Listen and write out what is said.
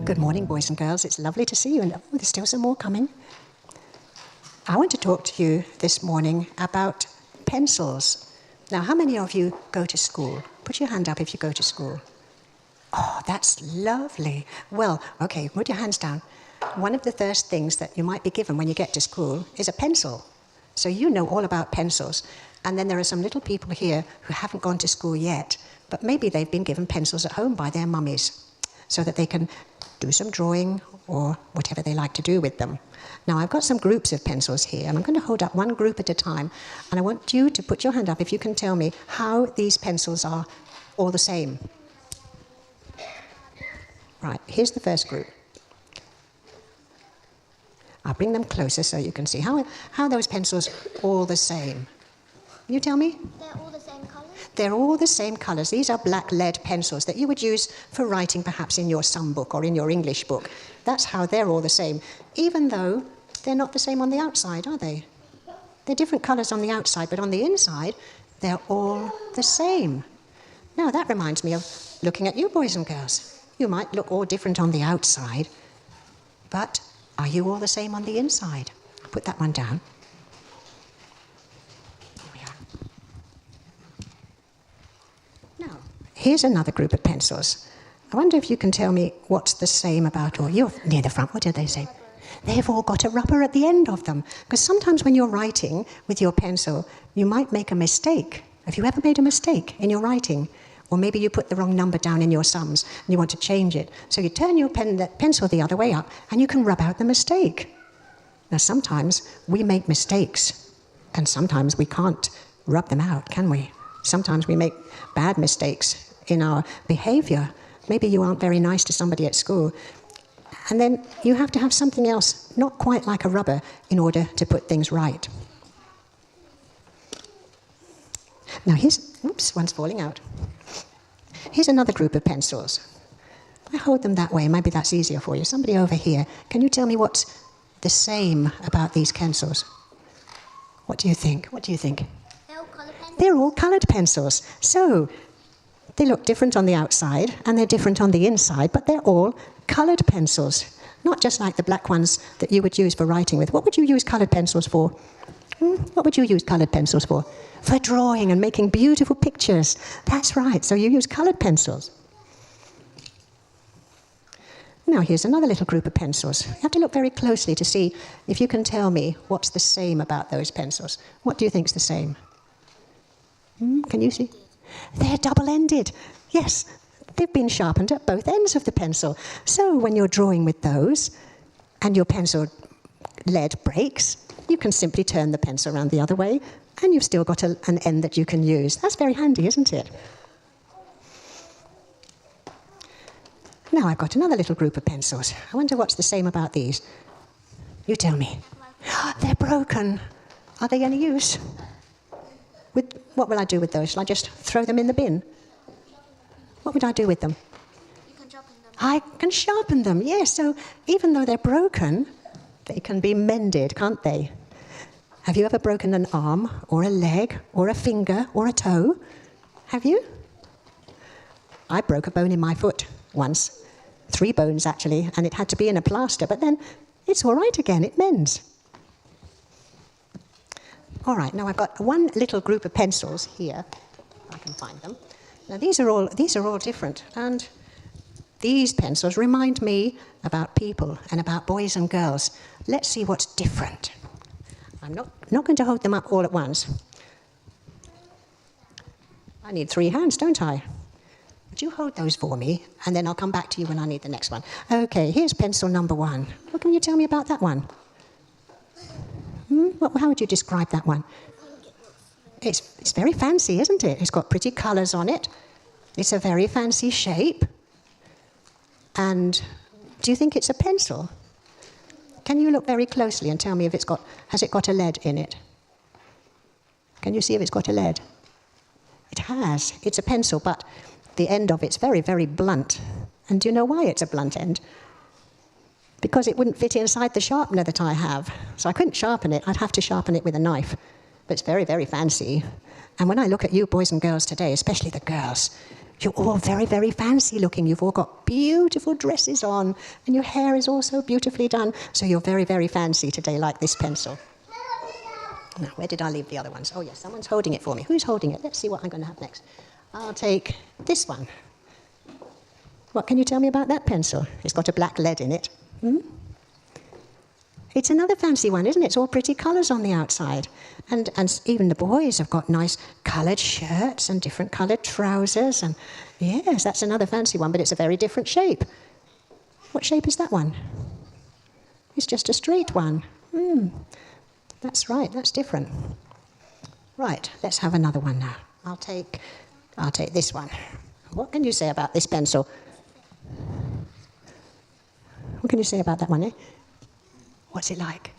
Good morning, boys and girls. It's lovely to see you, and there's still some more coming. I want to talk to you this morning about pencils. Now, how many of you go to school? Put your hand up if you go to school. Oh, that's lovely. Well, okay, put your hands down. One of the first things that you might be given when you get to school is a pencil. So you know all about pencils. And then there are some little people here who haven't gone to school yet, but maybe they've been given pencils at home by their mummies so that they can do some drawing or whatever they like to do with them. Now, I've got some groups of pencils here, and I'm going to hold up one group at a time, and I want you to put your hand up if you can tell me how these pencils are all the same. Right, here's the first group. I'll bring them closer so you can see. How are those pencils all the same? Can you tell me? They're all the same colour? They're all the same colours. These are black lead pencils that you would use for writing perhaps in your sum book or in your English book. That's how they're all the same, even though they're not the same on the outside, are they? They're different colours on the outside, but on the inside, they're all the same. Now, that reminds me of looking at you, boys and girls. You might look all different on the outside, but are you all the same on the inside? Put that one down. Here we are. Now, here's another group of pencils. I wonder if you can tell me what's the same about all. You're near the front. What did they say? They've all got a rubber at the end of them. Because sometimes when you're writing with your pencil, you might make a mistake. Have you ever made a mistake in your writing? Or maybe you put the wrong number down in your sums and you want to change it. So you turn your pencil the other way up and you can rub out the mistake. Now, sometimes we make mistakes and sometimes we can't rub them out, can we? Sometimes we make bad mistakes in our behavior. Maybe you aren't very nice to somebody at school. And then you have to have something else, not quite like a rubber, in order to put things right. Now here's, oops, one's falling out. Here's another group of pencils. I hold them that way, maybe that's easier for you. Somebody over here, can you tell me what's the same about these pencils? What do you think? What do you think? They're all coloured pencils. They're all coloured pencils. So they look different on the outside and they're different on the inside, but they're all coloured pencils. Not just like the black ones that you would use for writing with. What would you use coloured pencils for? What would you use coloured pencils for? For drawing and making beautiful pictures. That's right, so you use coloured pencils. Now here's another little group of pencils. You have to look very closely to see if you can tell me what's the same about those pencils. What do you think's the same? Can you see? They're double-ended. Yes, they've been sharpened at both ends of the pencil. So when you're drawing with those and your pencil lead breaks, you can simply turn the pencil around the other way and you've still got an end that you can use. That's very handy, isn't it? Now I've got another little group of pencils. I wonder what's the same about these. You tell me. They're broken. Are they any use? What will I do with those? Shall I just throw them in the bin? What would I do with them? You can sharpen them. I can sharpen them, yes. So even though they're broken, they can be mended, can't they? Have you ever broken an arm or a leg or a finger or a toe? Have you? I broke a bone in my foot once. 3 bones, actually, and it had to be in a plaster, but then it's all right again, it mends. All right, now I've got one little group of pencils here. I can find them. Now these are all different, and these pencils remind me about people and about boys and girls. Let's see what's different. I'm not going to hold them up all at once. I need 3 hands, don't I? Would you hold those for me, and then I'll come back to you when I need the next one. Okay, here's pencil number 1. What can you tell me about that one? How would you describe that one? It's very fancy, isn't it? It's got pretty colours on it. It's a very fancy shape. And do you think it's a pencil? Can you look very closely and tell me if has it got a lead in it? Can you see if it's got a lead? It has. It's a pencil, but the end of it's very, very blunt. And do you know why it's a blunt end? Because it wouldn't fit inside the sharpener that I have. So I couldn't sharpen it. I'd have to sharpen it with a knife. But it's very, very fancy. And when I look at you boys and girls today, especially the girls, You're all very, very fancy looking. You've all got beautiful dresses on, and your hair is also beautifully done. So you're very, very fancy today, like this pencil. Now, where did I leave the other ones? Oh, yes, someone's holding it for me. Who's holding it? Let's see what I'm going to have next. I'll take this one. What can you tell me about that pencil? It's got a black lead in it. Hmm? It's another fancy one, isn't it? It's all pretty colours on the outside. And even the boys have got nice coloured shirts and different coloured trousers. And yes, that's another fancy one, but it's a very different shape. What shape is that one? It's just a straight one. That's right, that's different. Right, let's have another one now. I'll take this one. What can you say about this pencil? What can you say about that one, eh? What's it like?